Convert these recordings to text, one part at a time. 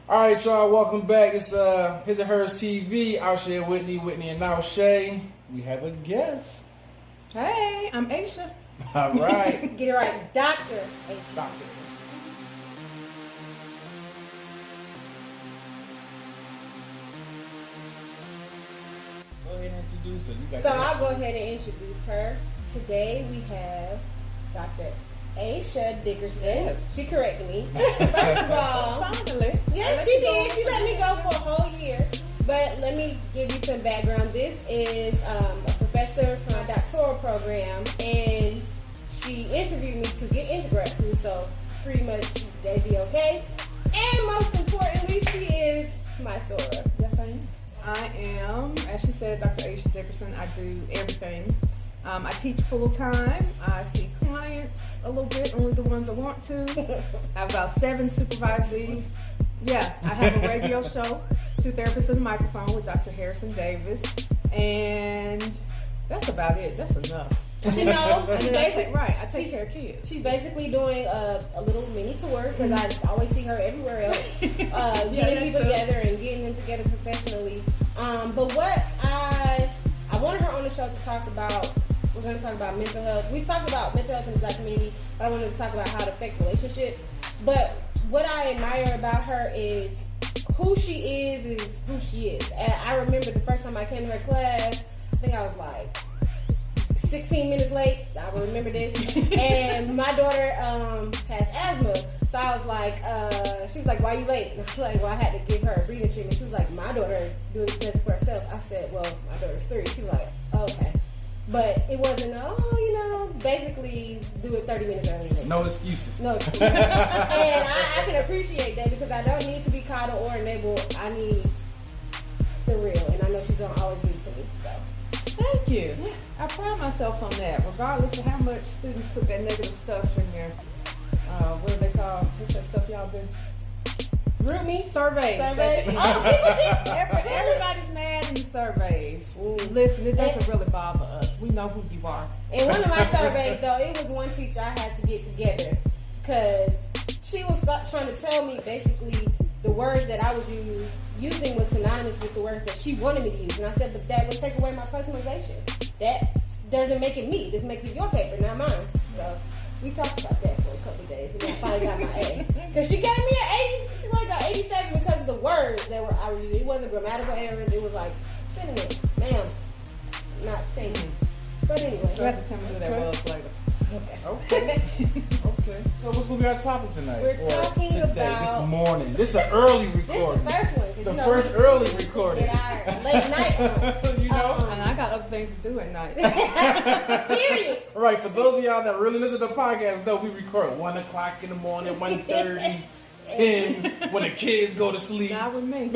All right, y'all, welcome back. It's His and Hers TV. Alshay Whitney, Whitney and Alshay. We have a guest. Hey, I'm Asha. All right. Get it right, Dr. Asha. Doctor. Go ahead and introduce her. You got So that. I'll go ahead and introduce her. Today we have Dr. Asha Dickerson. Yes. She corrected me. First of all, Finally. yes, she did. She let me go for a whole year. But let me give you some background. This is a professor from a doctoral program, and she interviewed me to get into grad school. So pretty much they'd be okay. And most importantly, she is my soror. Yes, I am, as she said, Dr. Asha Dickerson. I do everything. I teach full-time. I see clients a little bit, only the ones I want to. I have about 7 supervisees. Yeah, I have a radio show, 2 therapists and a microphone with Dr. Harrison Davis. And that's about it. That's enough. She knows. And She's then basically right, I take care of kids. She's basically doing a little mini tour because I always see her everywhere else, getting people together and getting them together professionally. But what I wanted her on the show to talk about. We're going to talk about mental health. We've talked about mental health in the Black community, but I wanted to talk about how it affects relationships. But what I admire about her is who she is who she is. And I remember the first time I came to her class, I think I was like 16 minutes late. I remember this. And my daughter has asthma. So I was like, she was like, why are you late? And I was like, well, I had to give her a breathing treatment. She was like, my daughter doing this for herself. I said, well, my daughter's 3. She was like, oh, okay. But it wasn't, basically do it 30 minutes early. No excuses. No excuses. And I can appreciate that because I don't need to be coddled or enabled. I need the real. And I know she's going to always be for me. So. Thank you. Yeah. I pride myself on that, regardless of how much students put that negative stuff in their, what do they call, what's that stuff y'all do? Group me? Surveys. Surveys? Oh, Everybody's mad in the surveys. Listen, it doesn't really bother us. We know who you are. In one of my surveys, though, it was one teacher I had to get together because she was trying to tell me basically the words that I was using was synonymous with the words that she wanted me to use. And I said, but that would take away my personalization. That doesn't make it me. This makes it your paper, not mine. So we talked about that for a couple of days, and then I finally got my A. Because she gave me an 80. She like got 87 because of the words that I was using. It wasn't grammatical errors. It was like synonyms. Ma'am, not changing. But anyway. You have to tell me who that was later. Okay. Okay. So what's going to be our topic tonight? We're talking today, about... this morning. This is an early recording. This is the first one. The first early recording. Get our late night on. You know? And I got other things to do at night. Period. All right, for those of y'all that really listen to podcasts, know we record 1 o'clock in the morning, 1:30, 10, when the kids go to sleep. Not with me.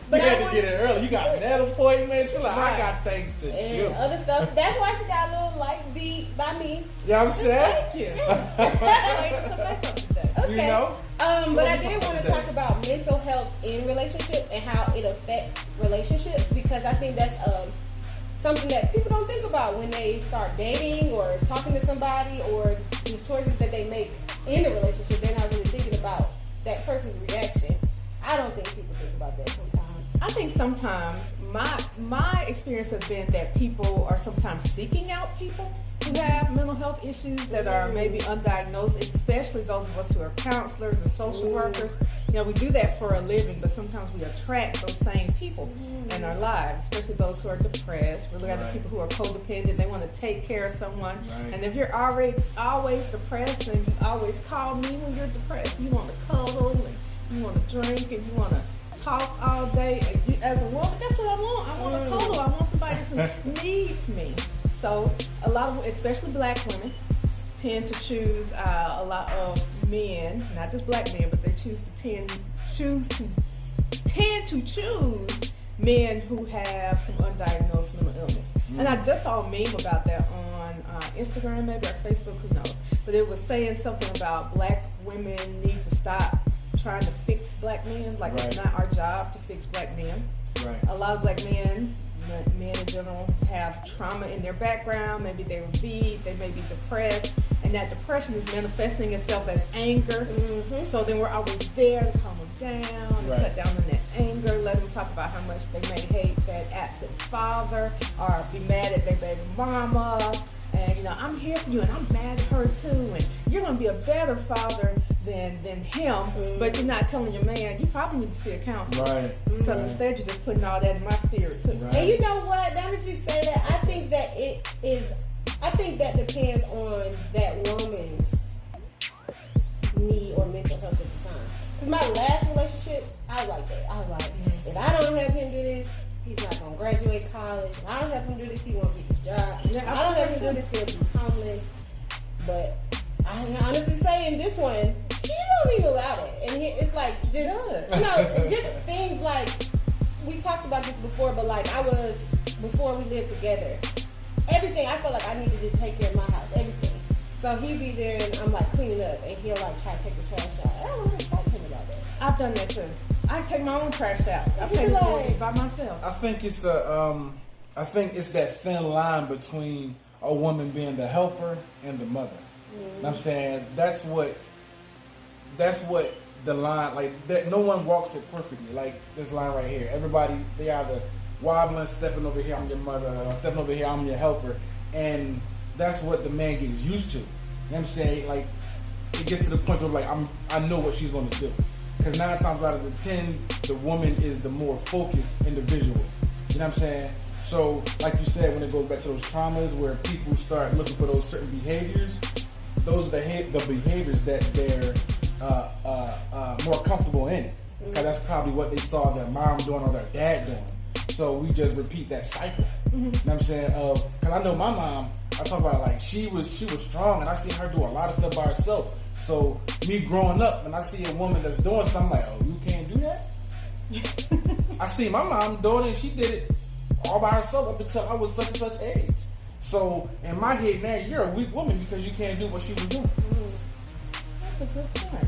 You had to get it early. You got that appointment. She's like, Right. I got things to And do. other stuff. That's why she got a little light beat by me. You know what I'm saying? Thank you. Some makeup today. Okay. You know? But I did want to talk about mental health in relationships and how it affects relationships because I think that's something that people don't think about when they start dating or talking to somebody or these choices that they make in a relationship. They're not really thinking about that person's reaction. I don't think people think about that sometimes. I think sometimes my experience has been that people are sometimes seeking out people who have mental health issues that are maybe undiagnosed, especially those of us who are counselors and social workers. You know, we do that for a living, but sometimes we attract those same people in our lives, especially those who are depressed. We look at the people who are codependent. They want to take care of someone. Right. And if you're always depressed and you always call me when you're depressed, you want to cuddle and you want to drink and you want to talk all day. And you, as a woman, that's what I want. I want to cuddle. I want somebody who needs me. So a lot of, especially Black women, tend to choose a lot of men, not just Black men, but they tend to choose men who have some undiagnosed mental illness. And I just saw a meme about that on Instagram, maybe, or Facebook, who knows. But it was saying something about Black women need to stop trying to fix Black men. Like, it's not our job to fix Black men. Right. A lot of Black men in general, have trauma in their background. Maybe they were beat, they may be depressed, and that depression is manifesting itself as anger. So then we're always there to calm them down, and cut down on that anger, let them talk about how much they may hate that absent father, or be mad at their baby mama. And I'm here for you, and I'm mad at her too. And you're gonna be a better father than him, but you're not telling your man you probably need to see a counselor. Right. Because instead you're just putting all that in my spirit too. Right. And you know what? Now that you say that, I think that depends on that woman's need or mental health at the time. Because my last relationship, I was like that. I was like, if I don't have him do this, he's not gonna graduate college. If I don't have him do this, he won't get his job. If I don't have him do this, he'll be homeless. But I can honestly say in this one, he don't even allow it. And it's like just things like, we talked about this before, but like before we lived together, everything, I felt like I needed to take care of my house, everything. So he'd be there and I'm like cleaning up and he'll like try to take the trash out. I don't want to talk to him about that. I've done that too. I take my own trash out. I take it by myself. I think it's that thin line between a woman being the helper and the mother. And I'm saying that's what the line, like that. No one walks it perfectly. Like this line right here. Everybody, they either wobbling, stepping over here, I'm your mother, or stepping over here, I'm your helper, and that's what the man gets used to. You know what I'm saying? Like it gets to the point where like I know what she's going to do. Because 9 times out of the 10, the woman is the more focused individual. You know what I'm saying? So, like you said, when it goes back to those traumas where people start looking for those certain behaviors, those are the behaviors that they're more comfortable in. Because that's probably what they saw their mom doing or their dad doing. So we just repeat that cycle. You know what I'm saying? Because I know my mom, I talk about it like she was strong, and I seen her do a lot of stuff by herself. So me growing up, when I see a woman that's doing something, like, oh, you can't do that? I see my mom doing it, and she did it all by herself up until I was such and such age. So in my head, man, you're a weak woman because you can't do what she was doing. That's a good point.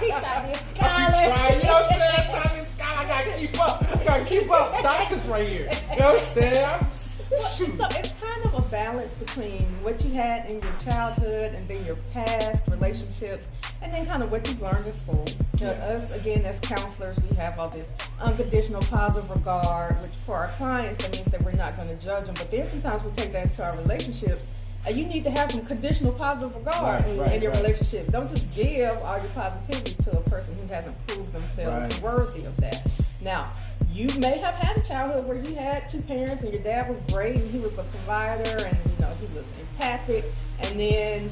He tried to scholar. You know what I'm saying? I'm trying to scholar. I gotta keep up. Doctors right here. You know what I'm saying? So it's kind of a balance between what you had in your childhood and then your past relationships, and then kind of what you've learned in school. Us, again, as counselors, we have all this unconditional positive regard, which for our clients, that means that we're not going to judge them. But then sometimes we take that into our relationships. You need to have some conditional positive regard in your relationship. Don't just give all your positivity to a person who hasn't proved themselves worthy of that. Now, you may have had a childhood where you had 2 parents and your dad was great and he was a provider and he was empathic, and then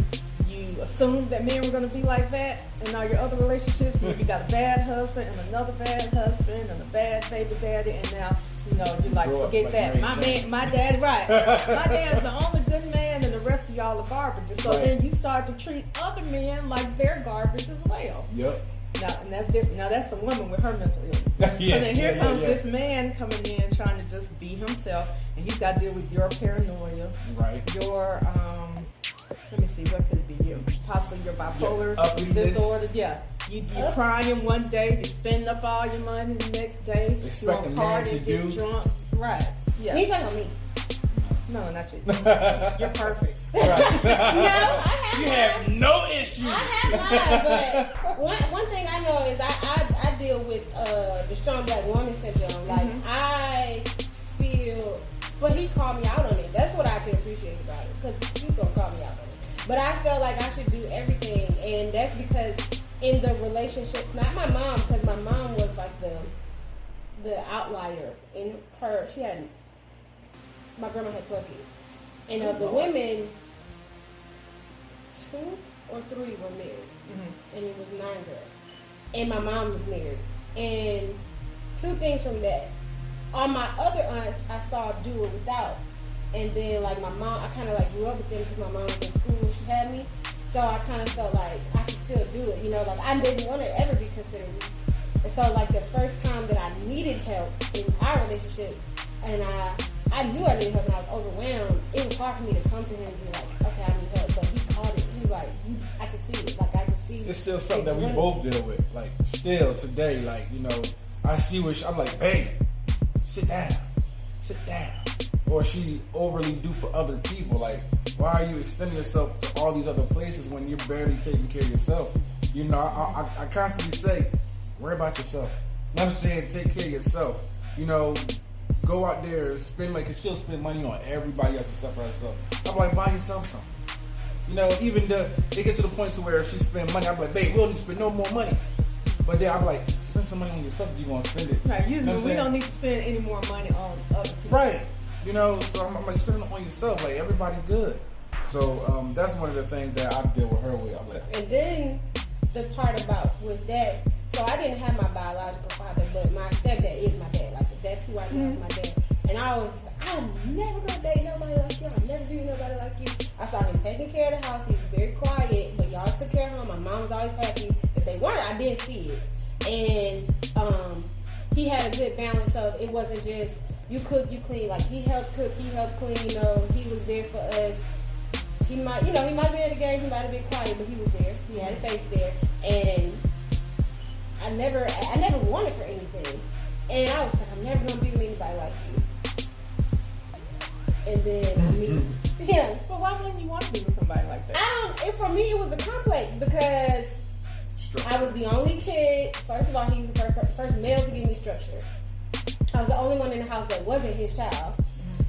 you assumed that men were going to be like that in all your other relationships. Maybe you got a bad husband and another bad husband and a bad baby daddy, and now you like forget that. My dad, my dad's the only good man and the rest of y'all are garbage. So then you start to treat other men like they're garbage as well. Yep. Now, and that's different. Now, that's the woman with her mental illness. And then here comes this man coming in trying to just be himself, and he's got to deal with your paranoia, your, let me see, what could it be? Possibly your bipolar disorder. Yeah. You crying one day, you spend up all your money the next day. Expect a man to get drunk. Right. Yeah. He's talking about me. No, not you. You're perfect. No, you have no issues. I have mine, but one thing I know is I deal with the strong black woman syndrome. Like I feel, but he called me out on it. That's what I can appreciate about it, because he's gonna call me out on it. But I felt like I should do everything, and that's because in the relationships, not my mom, because my mom was like the outlier in her. My grandma had 12 kids. And of the women, 2 or 3 were married. And it was 9 girls. And my mom was married. And 2 things from that. On my other aunts, I saw do it without. And then like my mom, I kind of like grew up with them because my mom was in school when she had me. So I kind of felt like I could still do it. Like I didn't want to ever be considered weak. And so like the first time that I needed help in our relationship, and I knew I needed help and I was overwhelmed, it was hard for me to come to him and be like, okay, I need help. But he called it. He was like, I can see it. Like, I can see it's still something that we both deal with. Like, still today, like, I see I'm like, babe, sit down. or she overly do for other people. Like, why are you extending yourself to all these other places when you're barely taking care of yourself? You know, I constantly say, worry about yourself. And I'm saying, take care of yourself. You know, go out there and spend money, because she'll spend money on everybody else except for herself. I'm like, buy yourself something. You know, even it gets to the point to where if she spend money, I'm like, babe, we don't need to spend no more money. But then I'm like, spend some money on yourself if you want to spend it. Right, usually you know we don't need to spend any more money on other people. Right. You know, so I'm like, spend it on yourself. Like, everybody good. So that's one of the things that I deal with her with. I'm like, and then the part about with that, so I didn't have my biological father, but my stepdad is my dad. Like, that's who I know as my dad. And I'm never gonna date nobody like you. I'll never be nobody like you. I saw him taking care of the house. He was very quiet, but y'all took care of him. My mom was always happy. If they weren't, I didn't see it. And he had a good balance of, it wasn't just you cook, you clean. Like, he helped cook, he helped clean. You know, he was there for us. He might be in the game. He might have been quiet, but he was there. He had a face there, and I never wanted for anything. And I was like, I'm never gonna be with anybody like you. And then I meet him. But why wouldn't you want to be with somebody like that? For me, it was a complex because I was the only kid. First of all, he was the first male to give me structure. I was the only one in the house that wasn't his child.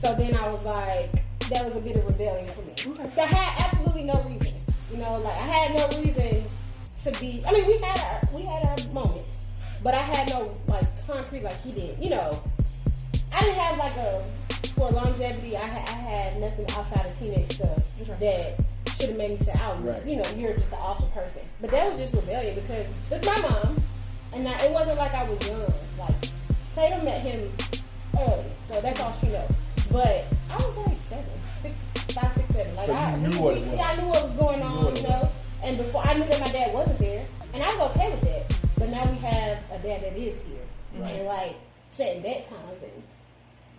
So then I was like, that was a bit of rebellion for me. Okay. That had absolutely no reason. You know, like, I had no reason to be. I mean, we had our moments, but I had no, like, concrete like he did. You know, I didn't have like for longevity. I had nothing outside of teenage stuff that should have made me say, "Oh, right. You know, you're just an awful person." But that was just rebellion because with my mom, and it wasn't like I was young. Like, Tatum met him early, so that's all she knows. But I was like 5, 6, 7. Like, so I knew knew what was going on, you know. And before I knew that my dad wasn't there, and I was okay with that. But now we have a dad that is here, right. And like setting bedtimes and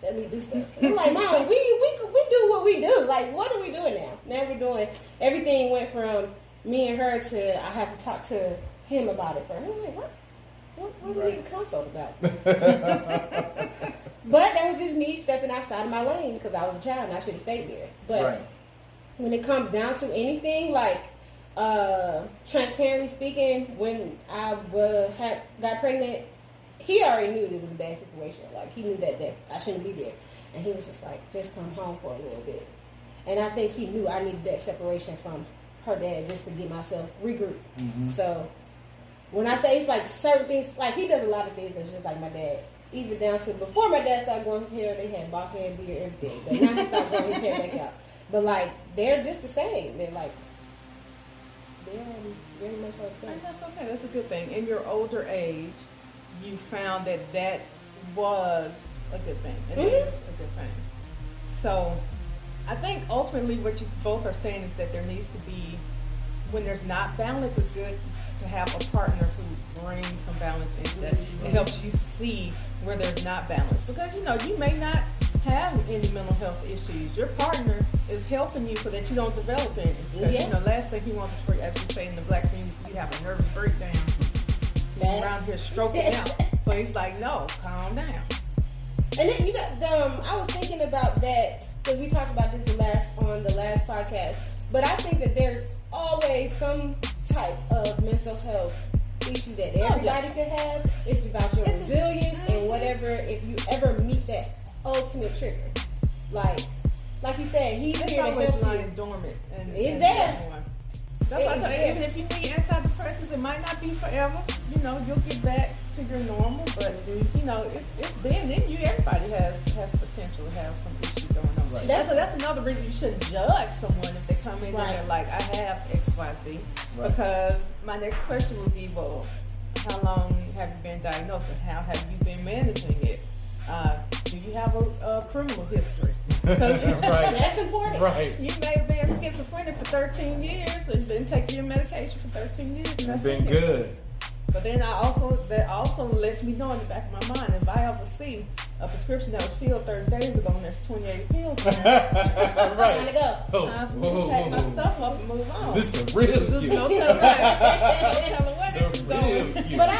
tell me to do stuff. And I'm like, Mom, we do what we do. Like, what are we doing now? Now we're doing everything. Went from me and her to I have to talk to him about it first. I'm like, what? What are we even consult about? But that was just me stepping outside of my lane because I was a child and I should have stayed there. But when it comes down to anything, like transparently speaking, when I got pregnant, he already knew it was a bad situation. Like, he knew that I shouldn't be there. And he was just like, just come home for a little bit. And I think he knew I needed that separation from her dad just to get myself regrouped. Mm-hmm. So when I say it's like certain things, like, he does a lot of things that's just like my dad. Even down to before my dad started growing his hair, they had bald head, beard, everything. But now he stopped growing his hair back out. But like, they're just the same. They're like, they're very much like the same. And that's okay. That's a good thing. In your older age, you found that was a good thing. It is a good thing. So I think ultimately what you both are saying is that there needs to be, when there's not balance, it's good to have a partner who brings some balance into that. It helps you see where there's not balance. Because, you know, you may not have any mental health issues. Your partner is helping you so that you don't develop any. Because, you know, last thing he wants is for, as we say in the black community, you have a nervous breakdown. Around here stroking out. So he's like, no, calm down. And then you got I was thinking about that because we talked about this on the last podcast. But I think that there's always some type of mental health issue that everybody could have. It's about your resilience and whatever. If you ever meet that ultimate trigger, like you said, he's here to help you. Lying dormant, and it's there. That's why I tell you, even if you need antidepressants, it might not be forever. You know, you'll get back to your normal, but you know, it's been in you. Everybody has potential to have some issues going on. Right. That's another reason you shouldn't judge someone if they come in and they're like, I have XYZ. Right. Because my next question would be, well, how long have you been diagnosed and how have you been managing it? Do you have a criminal history? Right. That's important. Right. You may have been schizophrenic for 13 years and been taking your medication for 13 years. And that's been good. But then that also lets me know in the back of my mind, if I ever see a prescription that was filled 30 days ago and there's 28 pills now, right. Time to go. Time for me to pack my stuff up and move on. This is the real you. No telling what. But I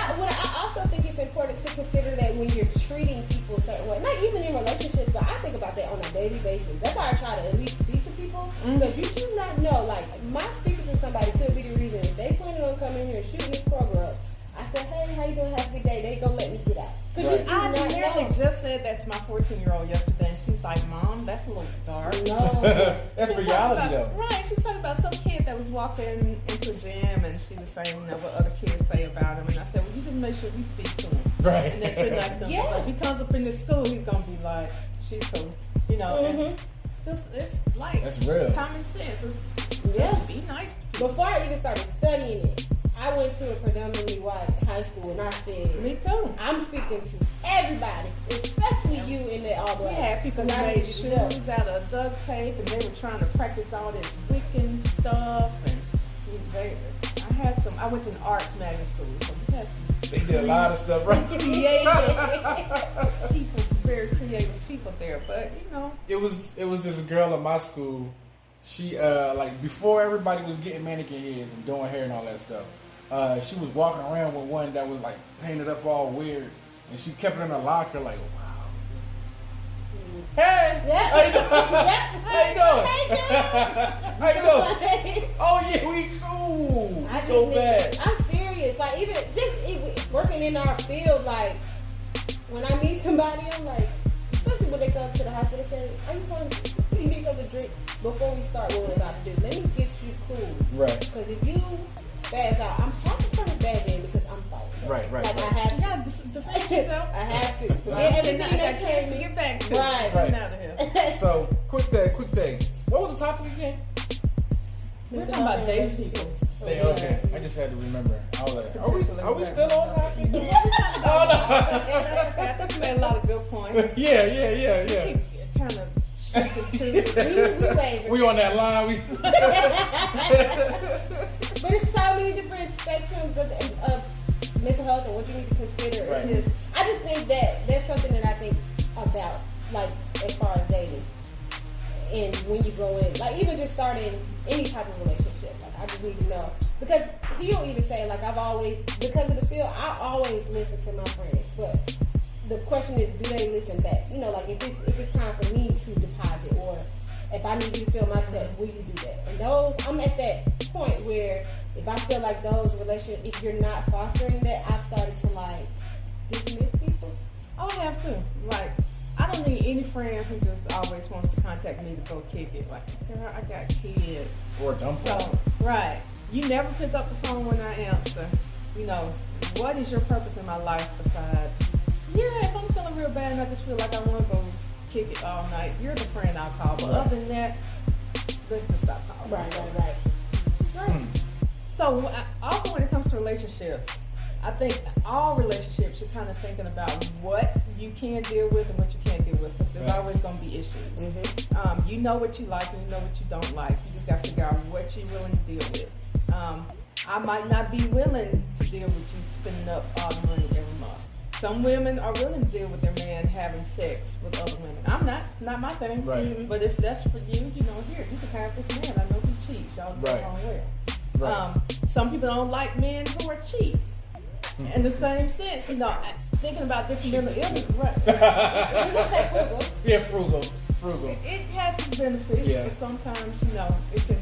also think it's important to consider that when you're treating people a certain way, not even in relationships, but I think about that on a daily basis. That's why I try to at least speak to people, because you do not know. Like, my speaking to somebody could be the reason if they planning on coming here and shooting this Kroger up. I said, hey, how you doing? Have a good day. They gonna let me get out. Right. I literally just said that to my 14-year-old yesterday, and she's like, Mom, that's a little dark. No. That's reality, though. Right. She was talking about some kid that was walking into a gym, and she was saying, what other kids say about him. And I said, well, you just make sure we speak to him. Right. And that you're nice to him. Yeah. So if he comes up in this school, he's going to be like, she's cool. And just, it's like That's real. common sense. It's Yeah. be nice. Before I even started studying it, I went to a predominantly white high school, and I said, Me too. I'm speaking to everybody, especially you in that all We black. had people who made shoes out of duct tape, and they were trying to practice all this Wiccan stuff. And I went to an arts magnet school, so we had They did a lot of stuff, right? people, very creative people there. But It was this girl in my school. She like before everybody was getting mannequin heads and doing hair and all that stuff. She was walking around with one that was like painted up all weird, and she kept it in her locker. Like, wow. Hey, how you doing? How you doing? Oh yeah, we cool. I just So need- bad. I'm serious. Like, even working in our field, like when I meet somebody, I'm like, especially when they come to the hospital, they say, "Are you going? Do you need something to drink before we start worrying about this? Let me get you cool." Right. Because if you spaz out, I'm happy to turn it back in because I'm fighting. Right. Like I have to. defend yourself. I have to. Forget everything that came me. Get back to Right. it. Get out of here. So quick thing. What was the topic again? We're talking about dating people. Okay. I just had to remember. I was like, are we still on topic? Oh, no. I think you made a lot of good points. Yeah. Kind of shifted to. We wavered. We on that line. But it's so many different spectrums of mental health and what you need to consider. Right. I just think that that's something that I think about, like, as far as dating. And when you go in, like, even just starting any type of relationship, like, I just need to know. Because he'll even say, like, because of the field, I always listen to my friends. But the question is, do they listen back? Like, if it's time for me to deposit, or if I need you to fill my step, will you do that? And I'm at that point where if I feel like those relationships, if you're not fostering that, I've started to, like, dismiss people. I have to. Like, I don't need any friend who just always wants to contact me to go kick it. Like, girl, I got kids. Or dump So, right. You never pick up the phone when I answer. What is your purpose in my life besides, if I'm feeling real bad and I just feel like I want to go kick it all night, you're the friend I'll call. But other than that, let's just stop calling. Right. So, also when it comes to relationships, I think all relationships, you're kind of thinking about what you can deal with and what you can't deal with, because there's always going to be issues. Mm-hmm. You know what you like and you know what you don't like. You just got to figure out what you're willing to deal with. I might not be willing to deal with you spending up all the money every month. Some women are willing to deal with their man having sex with other women. I'm not. It's not my thing. Right. But if that's for you, here, you can have this man. I know he cheats. Y'all get along well. Right. Some people don't like men who are cheap. In the same sense, thinking about different mental illnesses, right? We're gonna say frugal. Yeah, frugal. It has its benefits, Yeah. but sometimes, it can.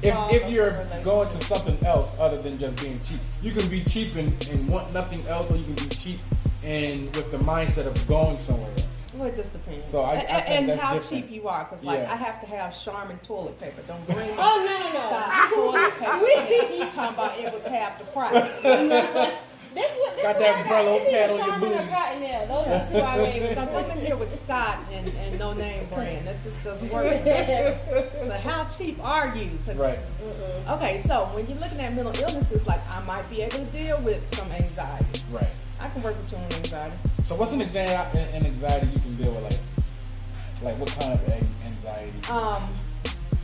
If you're going to something else other than just being cheap, you can be cheap and want nothing else, or you can be cheap and with the mindset of going somewhere else. Well, it just depends. So I think and that's how different. cheap you are, because I have to have Charmin toilet paper. Don't bring me Oh, no. toilet paper. You talking about it was half the price. That's Got what that I umbrella It's either pad on your Charmin or booty. Cottonelle. Those are two I made. Don't come in here with Scott and no name brand. That just doesn't work. But how cheap are you? Right. Okay, so when you're looking at mental illnesses, like I might be able to deal with some anxiety. Right. I can work with you on anxiety. So what's an anxiety you can deal with? Like what kind of anxiety?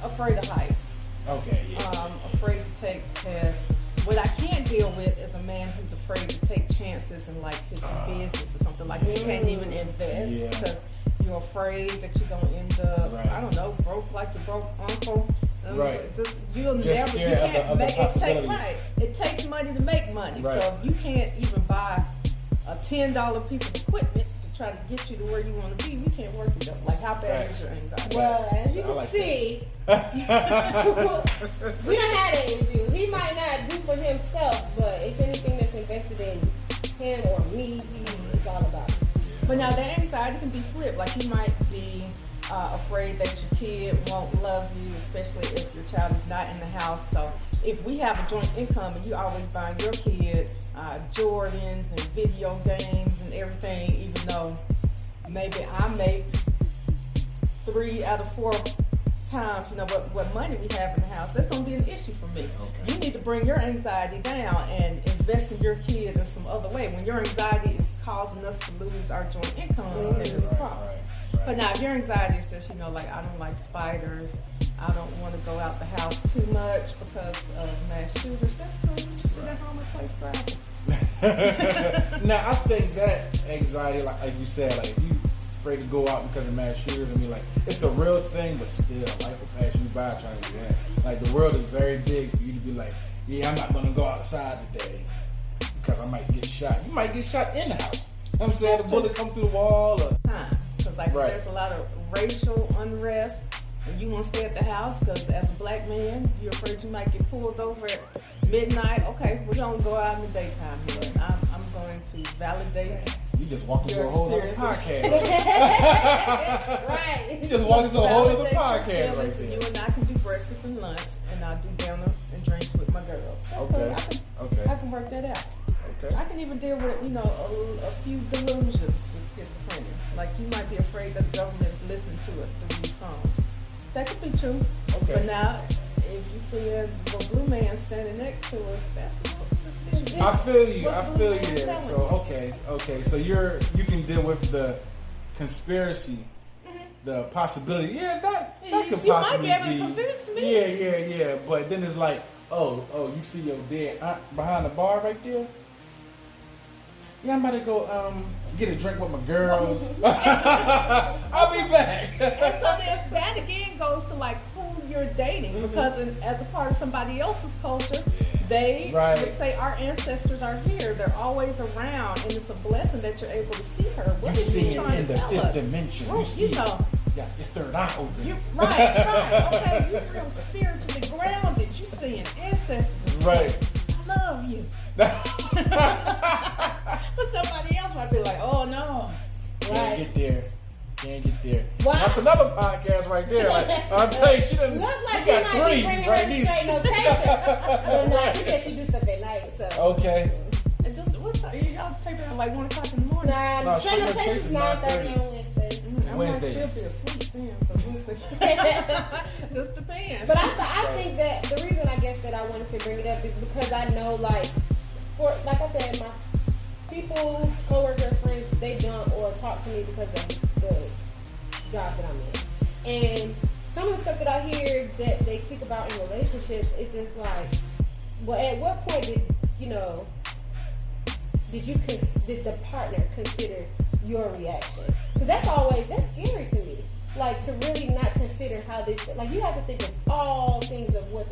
Afraid of heights. Okay. Yeah. Afraid to take tests. What I can't deal with is a man who's afraid to take chances in like his business or something. Like you can't even invest because you're afraid that you're gonna end up, I don't know, broke like your broke uncle. Right. You'll Just never. scared You of can't the make it. possibilities. It takes money to make money. Right. So if you can't even buy a $10 piece of equipment to try to get you to where you want to be, we can't work it up. Like, how bad is your anxiety? Well, as you can see, we don't have that issue. He might not do for himself, but if anything that's invested in him or me, he's all about it. But now that anxiety can be flipped. Like, you might be afraid that your kid won't love you, especially if your child is not in the house. So if we have a joint income and you always buying your kids Jordans and video games and everything, even though maybe I make 3 out of 4 times, what money we have in the house, that's going to be an issue for me. Okay. You need to bring your anxiety down and invest in your kids in some other way. When your anxiety is causing us to lose our joint income, then it's a problem. Right. But now, if your anxiety is just, like, I don't like spiders, I don't want to go out the house too much because of mass shooters, that's cool. You just sit at home and play Scrabble. Now, I think that anxiety, like you said, like, if you afraid to go out because of mass shooters, I mean, like, it's a real thing, but still, life will pass you by trying to do that. Like, the world is very big for you to be like, yeah, I'm not going to go outside today because I might get shot. You might get shot in the house. You know what I'm saying? The bullet come through the wall. Because, like, there's a lot of racial unrest, and you want to stay at the house because as a black man, you're afraid you might get pulled over at midnight. Okay, we're going to go out in the daytime here. I'm going to validate. You just walk into a whole other podcast. Right. You just walk into a whole other podcast right there. You and I can do breakfast and lunch, and I'll do dinner and drinks with my girls. Okay. I can work that out. Okay. I can even deal with, a few delusions with schizophrenia. Like, you might be afraid that the government is listening to us through these phones. That could be true. Okay. But now, if you see a little blue man standing next to us, that's a little suspicious. I feel you there. So okay. So you can deal with the conspiracy, the possibility. Yeah, that could possibly be. You might be able to convince me. Yeah. But then it's like, oh, you see your dead aunt behind the bar right there. Yeah, I'm about to go get a drink with my girls. I'll be back. And so then that again goes to like who you're dating, because as a part of somebody else's culture, they would say our ancestors are here. They're always around, and it's a blessing that you're able to see her. What you is see she trying in to the tell fifth us? dimension. Well, you see, your third eye open. Right. Okay, you're real spiritually grounded. You seeing ancestors. Right. I love you. But somebody else might be like, oh no. Can't get there. Wow. That's another podcast right there. Like, I'll tell you, she doesn't. Look like you you got might three be bringing right her these. straight no chaser. But no, she said she do stuff at night. So Okay. And just what time? Y'all take it at like 1 o'clock in the morning. nah, straight no Straight No chaser is Chaser 9:30 on Wednesday. I Wednesdays. might still be asleep then. So just depends. But I think that the reason I guess that I wanted to bring it up is because I know, like I said, my people, coworkers, friends, they don't or talk to me because of the job that I'm in. And some of the stuff that I hear that they speak about in relationships, it's just like, well, at what point did the partner consider your reaction? Because that's scary to me. Like, to really not consider how this, like, you have to think of all things of how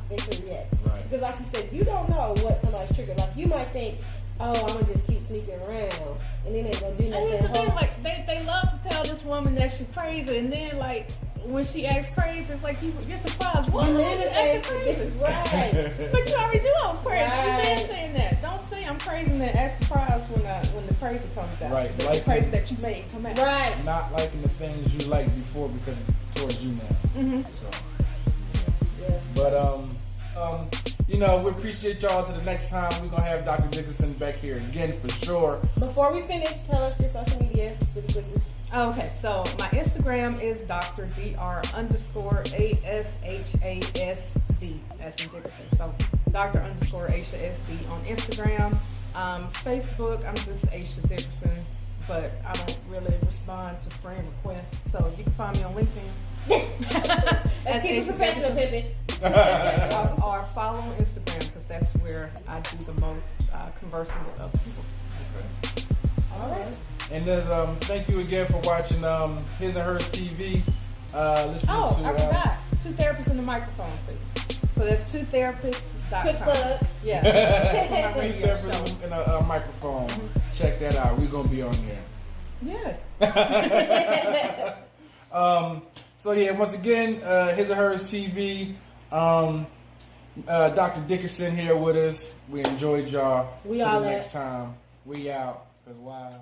they could react. Right. Because like you said, you don't know what somebody's triggered. Like, you might think, oh, I'm going to just keep sneaking around, and then they going to do And nothing. here's the thing, like, they love to tell this woman that she's crazy, and then, like, when she acts crazy, it's like, you're surprised. What? You You acting crazy. right. But you already knew I was crazy. Right. You've been saying that. Don't say I'm crazy and then act surprised when the crazy comes out. Right. The Like crazy that you made come out. Right. Not liking the things you liked before because it's towards you now. So, Yeah. but we appreciate y'all. Till the next time, we're gonna have Dr. Dickerson back here again for sure. Before we finish, tell us your social media really quickly. Okay, so my Instagram is Dr. ASHASD, as in Dickerson. So Dr. ASHASD on Instagram. Facebook, I'm just Asha Dickerson, but I don't really respond to friend requests. So you can find me on LinkedIn. Let's keep it professional, Pippin. or follow on Instagram, because that's where I do the most conversing with other people. Okay. All right. And there's thank you again for watching His and Hers TV. Listening to I forgot. 2 therapists in the microphone too. So that's 2therapists.com. Quick plug. Yeah. Two therapists in a microphone. Check that out. We're gonna be on there. Yeah. So yeah, once again, His or Hers TV. Dr. Dickerson here with us. We enjoyed y'all. We Till all the at. next time. We out. Cause why?